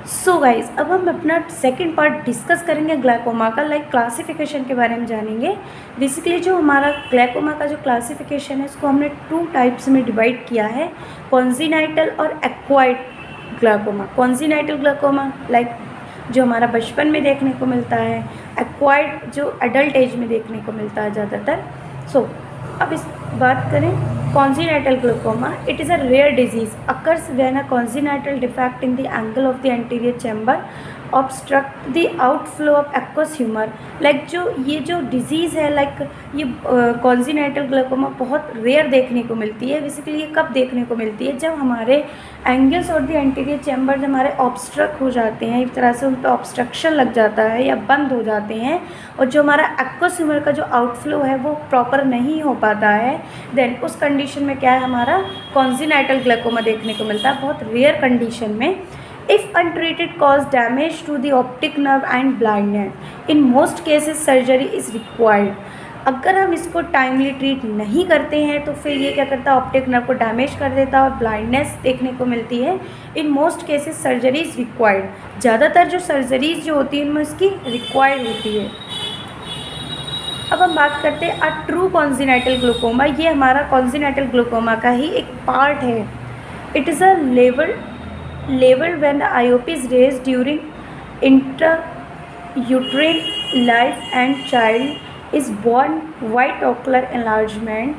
So guys, अब हम अपना सेकंड पार्ट डिस्कस करेंगे ग्लाइकोमा का, लाइक क्लासिफिकेशन के बारे में जानेंगे। बेसिकली जो हमारा ग्लाइकोमा का जो क्लासिफिकेशन है इसको हमने 2 टाइप्स में डिवाइड किया है, कॉन्जेनिटल और acquired glaucoma. Congenital glaucoma like जो हमारा बचपन में देखने को मिलता है, एक्वायर्ड जो एडल्ट एज में देखने को मिलता है ज़्यादातर। अब इस बात करें congenital glaucoma, it is a rare disease occurs when a congenital defect in the angle of the anterior chamber obstruct the outflow of aqueous humor। Like ये जो डिज़ीज़ है, लाइक ये congenital glaucoma बहुत रेयर देखने को मिलती है। Basically ये कब देखने को मिलती है, जब हमारे एंगल्स और द एंटीरियर चैम्बर जब हमारे ऑब्स्ट्रक्ट हो जाते हैं, एक तरह से उन पर ऑब्स्ट्रक्शन लग जाता है या बंद हो जाते हैं, और जो हमारा एक्वस ह्यूमर का जो आउटफ्लो है वो प्रॉपर नहीं हो पाता है, देन उस कंडीशन में क्या है, हमारा कॉन्जेनिटल ग्लाइकोमा देखने को मिलता है बहुत रेयर कंडीशन में। If untreated cause damage to the optic nerve and blindness, in most cases surgery is required. अगर हम इसको टाइमली ट्रीट नहीं करते हैं तो फिर ये क्या करता है, ऑप्टिक नर्व को डैमेज कर देता है और ब्लाइंडनेस देखने को मिलती है। इन most cases surgery is required. ज़्यादातर जो सर्जरीज जो होती है उनमें उसकी रिक्वायर्ड होती है। अब हम बात करते हैं अ ट्रू कॉन्जेनिटल ग्लाइकोमा। ये हमारा कॉन्जेनिटल ग्लाइकोमा का ही एक पार्ट है। It is a level when the IOP is raised during intrauterine life and child is born with ocular enlargement।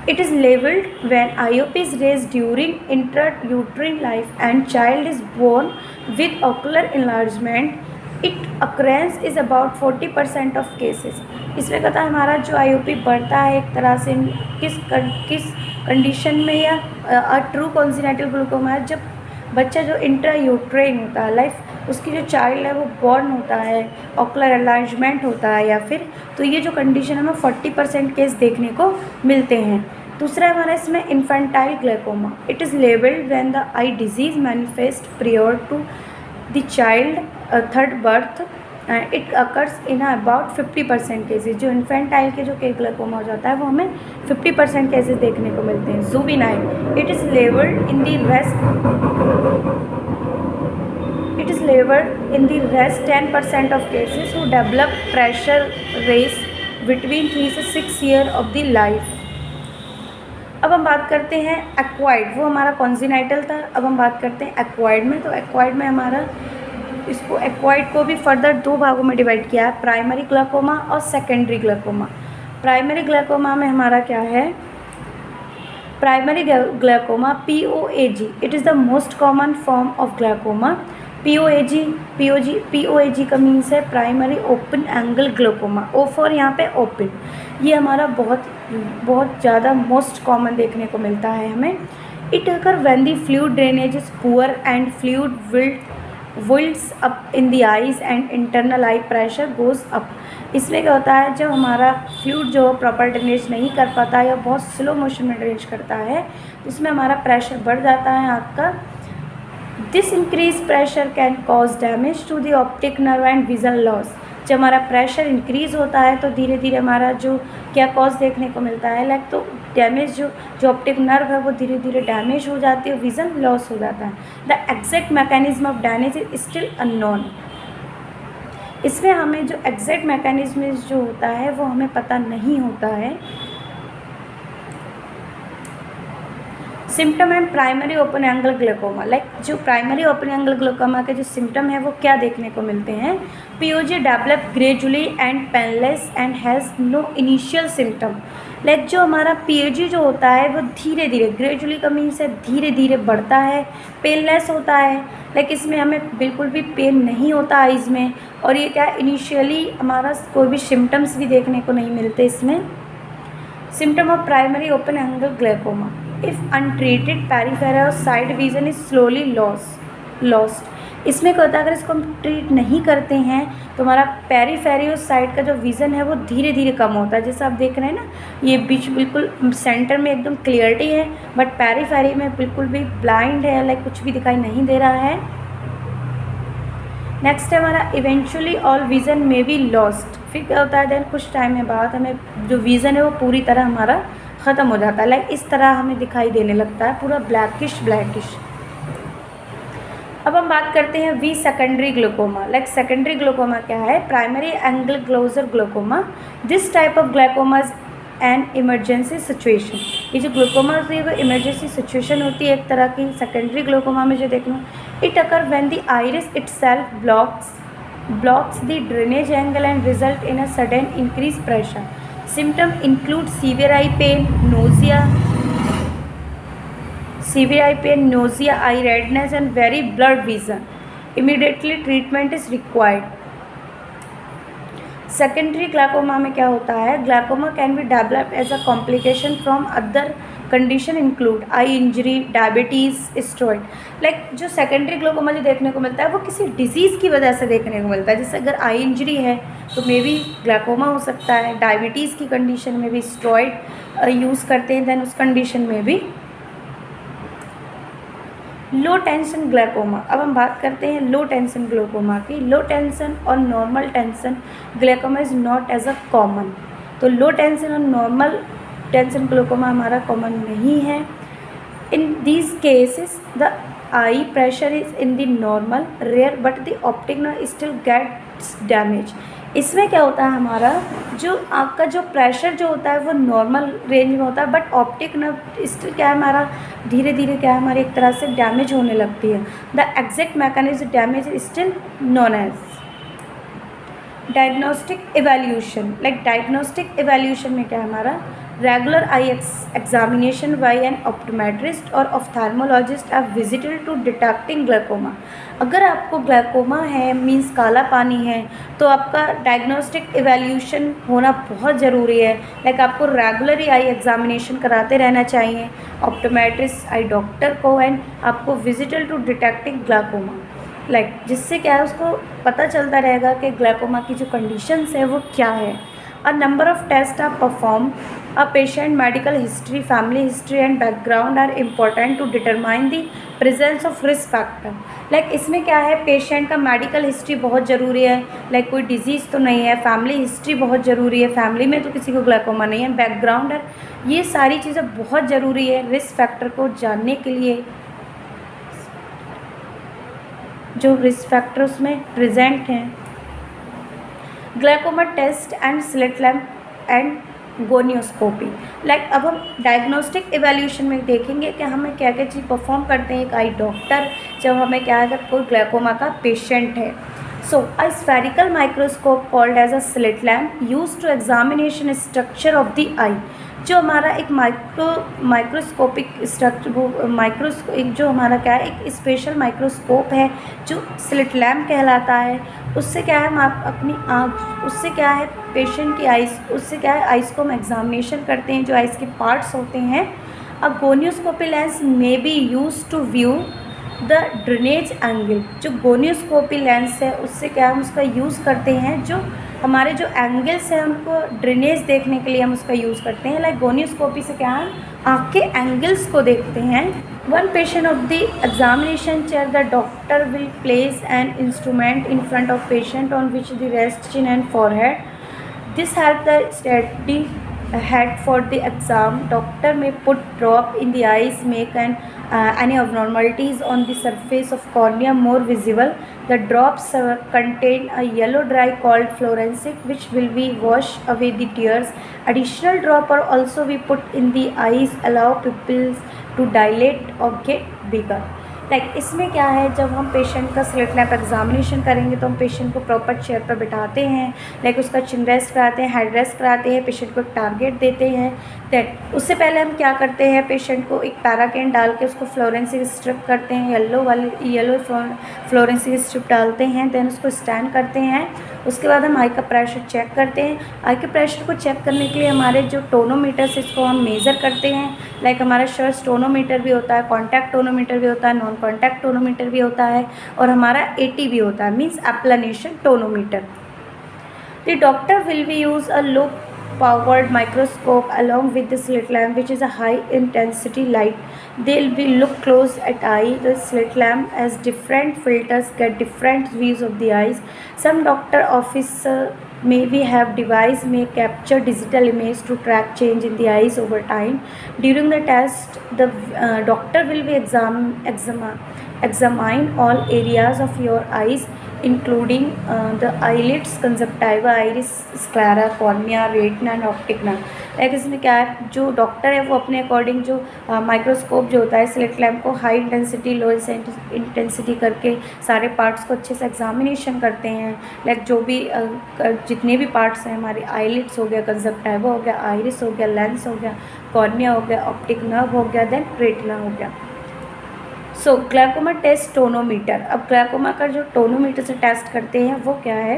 It is labeled when IOP is raised during intrauterine life and child is born with ocular enlargement। It occurrence is about 40% of cases। इसमें कहता है हमारा जो IOP बढ़ता है एक तरह से किस कंडीशन में, या ट्रू कॉन्जेनिटल ग्लाइकोमा है जब बच्चा जो इंट्रायूट्राइन होता है, लाइफ उसकी जो चाइल्ड है वो बॉर्न होता है, ऑकुलर एनलार्जमेंट होता है या फिर, तो ये जो कंडीशन हमें 40% केस देखने को मिलते हैं। दूसरा हमारा इसमें infantile glaucoma. It is labelled when the eye disease manifest prior to the child third birth. It occurs in about 50% cases. जो इन्फेंटाइल के जो ग्लाइकोमा हो जाता है वो हमें 50% केसेज देखने को मिलते हैं। Juvenile, it is labelled in the rest 10% of cases who develop pressure rise between 3 से 6 ईयर ऑफ द लाइफ। अब हम बात करते हैं एक्वायर्ड, वो हमारा कॉन्जेनिटल था। अब हम बात करते हैं एक्वायर्ड में। तो एक्वायर्ड में हमारा इसको एक्वायर्ड को भी फर्दर 2 भागों में डिवाइड किया है, प्राइमरी ग्लाइकोमा और सेकेंडरी ग्लाइकोमा। प्राइमरी ग्लाइकोमा में हमारा क्या है, primary glaucoma POAG, it is the most common form of glaucoma. POAG का मीन्स है primary open angle glaucoma. O for यहाँ पे ओपन। ये हमारा बहुत ज़्यादा मोस्ट कॉमन देखने को मिलता है हमें। It occur when the fluid drainage is poor and fluid builds up in the eyes and internal eye pressure goes up. इसमें क्या होता है, जब हमारा फ्लूइड जो प्रॉपर ड्रेनेज नहीं कर पाता है या बहुत स्लो मोशन में ड्रेनेज करता है, इसमें हमारा प्रेशर बढ़ जाता है आँख का। This increase pressure can cause damage to the optic nerve and vision loss. जब हमारा प्रेशर इंक्रीज़ होता है तो धीरे धीरे हमारा जो क्या कॉज देखने को मिलता है, लाइक तो डैमेज जो ऑप्टिक नर्व है वो धीरे धीरे डैमेज हो जाती है, विज़न लॉस हो जाता है। The exact mechanism of damage is still unknown. इसमें हमें जो एग्जैक्ट मैकेनिज्म जो होता है वो हमें पता नहीं होता है। Symptom and primary open angle glaucoma, like जो प्राइमरी ओपन एंगल ग्लाइकोमा के जो सिम्टम है वो क्या देखने को मिलते हैं। POG develop gradually and painless and has no initial symptom. Like जो हमारा POG जो होता है वो धीरे धीरे, ग्रेजुअली का मीन्स है धीरे धीरे बढ़ता है, पेनलेस होता है, लाइक इसमें हमें बिल्कुल भी पेन नहीं होता आइज़ में, और ये क्या इनिशियली हमारा कोई भी सिम्टम्स भी देखने को नहीं मिलते इसमें। Symptom of primary open angle glaucoma, if untreated peripheral side vision is slowly lost. इसमें क्या होता है, अगर इसको हम ट्रीट नहीं करते हैं तो हमारा पेरिफेरियो साइड का जो विज़न है वो धीरे धीरे कम होता है। जैसे आप देख रहे हैं ना, ये बीच बिल्कुल सेंटर में एकदम क्लियरिटी है, बट पेरिफेरी में बिल्कुल भी ब्लाइंड है, लाइक कुछ भी दिखाई नहीं दे रहा है। नेक्स्ट है हमारा इवेंचुअली ऑल विज़न में बी लॉस्ट। फिर क्या होता है, देन कुछ टाइम के बाद हमें जो विज़न है वो पूरी तरह हमारा ख़त्म हो जाता है, लाइक इस तरह हमें दिखाई देने लगता है, पूरा ब्लैकिश। अब हम बात करते हैं we secondary glaucoma. Like secondary glaucoma क्या है? Primary angle closure glaucoma. This type of glaucoma an emergency situation. ये जो ग्लूकोमा होती है वो इमरजेंसी सिचुएशन होती है एक तरह की। सेकेंडरी ग्लूकोमा में जो देखना, it occur when the iris itself blocks the drainage angle and result in a sudden increased pressure. Symptoms include severe eye pain, nausea, eye redness and very blurred vision. Immediately treatment is required. Secondary glaucoma में क्या होता है? Glaucoma can be develop as a complication from other condition include eye injury, diabetes, steroid. Like जो secondary glaucoma जो देखने को मिलता है वो किसी डिजीज़ की वजह से देखने को मिलता है। जैसे अगर आई इंजरी है तो मे बी ग्लाइकोमा हो सकता है। डायबिटीज़ की कंडीशन में भी स्टेरॉइड यूज़ करते हैं, देन उस कंडीशन में भी। Low tension glaucoma. अब हम बात करते हैं लो टेंशन ग्लाइकोमा की। लो टेंशन और normal tension glaucoma is not as a common. तो लो टेंशन और नॉर्मल टेंशन ग्लाइकोमा हमारा कॉमन नहीं है। In these cases the eye pressure is in the normal rare but the optic nerve still gets damage. इसमें क्या होता है, हमारा जो आँख का जो प्रेशर जो होता है वो नॉर्मल रेंज में होता है, बट ऑप्टिक नर्व स्टिल क्या है हमारा धीरे धीरे क्या है हमारी एक तरह से डैमेज होने लगती है। The exact mechanism damage is still known as. Diagnostic evaluation. Like diagnostic evaluation में क्या है हमारा regular eye examination by an optometrist और ophthalmologist are visited to detecting glaucoma. अगर आपको ग्लाइकोमा है मींस काला पानी है तो आपका डायग्नोस्टिक इवैल्यूएशन होना बहुत ज़रूरी है। लाइक आपको रेगुलरली आई एग्जामिनेशन कराते रहना चाहिए ऑप्टोमेट्रिस्ट आई डॉक्टर को, एंड आपको visited to detecting glaucoma. Like जिससे क्या है उसको पता चलता रहेगा कि ग्लाइकोमा की जो कंडीशंस है वो क्या है। A number of tests are performed. A patient medical history, family history and background are important to determine the presence of risk factor. Like इसमें क्या है, पेशेंट का मेडिकल हिस्ट्री बहुत ज़रूरी है। लाइक कोई डिजीज़ तो नहीं है, फैमिली हिस्ट्री बहुत ज़रूरी है, फैमिली में तो किसी को ग्लाइकोमा नहीं है, बैकग्राउंड है, ये सारी चीज़ें बहुत ज़रूरी है रिस्क फैक्टर को जानने के लिए। जो रिस्क फैक्टर उसमें प्रेजेंट हैं। Glaucoma test and slit lamp and gonioscopy. Like अब हम डायग्नोस्टिक इवैल्यूएशन में देखेंगे कि हमें क्या क्या चीज़ परफॉर्म करते हैं एक आई डॉक्टर जब हमें क्या है कोई ग्लाइकोमा का पेशेंट है। So a spherical microscope called as a slit lamp use to examination structure of the eye. जो हमारा एक माइक्रोस्कोपिक स्ट्रक्चर एक जो हमारा क्या है एक स्पेशल माइक्रोस्कोप है जो स्लिट लैम्प कहलाता है। उससे क्या है हम आप अपनी आँख उससे क्या है पेशेंट की आइज़ उससे क्या है आइज़ को हम एग्जामिनेशन करते हैं जो आइज़ के पार्ट्स होते हैं। A gonioscopy lens may be use to view the drainage angle. जो गोनियोस्कोपी लेंस है उससे क्या हम उसका यूज़ करते हैं जो हमारे जो एंगल्स हैं उनको ड्रेनेज देखने के लिए हम उसका यूज़ करते हैं। लाइक गोनियोस्कोपी से क्या हम आँख के एंगल्स को देखते हैं। One patient of the examination chair the doctor will place an instrument in front of patient on which the rest chin and forehead. This help the study head for the exam. Doctor may put drop in the eyes, make any abnormalities on the surface of cornea more visible. The drops contain a yellow dye called fluorescein which will be wash away the tears. Additional drop are also be put in the eyes, allow pupils to dilate or get bigger. Like इसमें क्या है जब हम patient का slit lamp examination करेंगे तो हम patient को प्रॉपर चेयर पर बिठाते हैं। लाइक उसका चिन रेस्ट कराते हैं, हेड रेस्ट कराते हैं, पेशेंट को एक टारगेट देते हैं। दैट उससे पहले हम क्या करते हैं पेशेंट को एक पैराकेन डाल के उसको फ्लोरेंसिक स्ट्रिप करते हैं, येलो फ्लोरेंसिक स्ट्रिप डालते हैं। देन उसको स्टैंड करते हैं। उसके बाद हम आई का प्रेशर चेक करते हैं। आई के प्रेशर को चेक करने के लिए हमारे जो टोनोमीटर से इसको हम मेज़र करते हैं। लाइक हमारा शर्ट टोनोमीटर भी होता है, कॉन्टैक्ट टोनोमीटर भी होता है, नॉन कॉन्टैक्ट टोनोमीटर भी होता है और हमारा एटी भी होता है means applanation tonometer. The doctor will be use a low powered microscope along with the slit lamp which is a high intensity light. They'll be look close at eye. The slit lamp as different filters get different views of the eyes. Some doctor office maybe have device may capture digital image to track change in the eyes over time. During the test the doctor will be examine all areas of your eyes including the eyelids, conjunctiva, iris, sclera, cornea, retina and optic nerve। Like इसमें क्या है, जो doctor है वो अपने according जो microscope जो होता है स्लिट लैम्प को हाई इंटेंसिटी लो इंटेंसिटी करके सारे पार्ट्स को अच्छे से एग्जामिनेशन करते हैं। लाइक जो भी जितने भी पार्ट्स हैं हमारे, आईलिड्स हो गया, कंजक्टिवा हो गया, आइरिस हो गया, लेंस हो गया, कॉर्निया हो गया, ऑप्टिक नर्व हो गया, देन रेटिना हो गया। सो ग्लाइकोमा टेस्ट टोनोमीटर। अब ग्लाइकोमा का जो टोनोमीटर से टेस्ट करते हैं वो क्या है,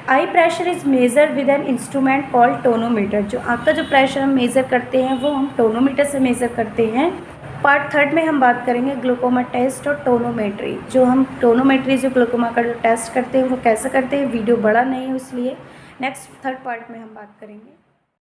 eye pressure is measure with an instrument called tonometer. जो आँख का जो प्रेशर हम मेज़र करते हैं वो हम टोनोमीटर से मेज़र करते हैं। पार्ट थर्ड में हम बात करेंगे ग्लूकोमा टेस्ट और टोनोमेट्री। जो हम टोनोमेट्री जो ग्लूकोमा का जो टेस्ट करते हैं वो कैसे करते हैं, वीडियो बड़ा नहीं है इसलिए नेक्स्ट थर्ड पार्ट में हम बात करेंगे।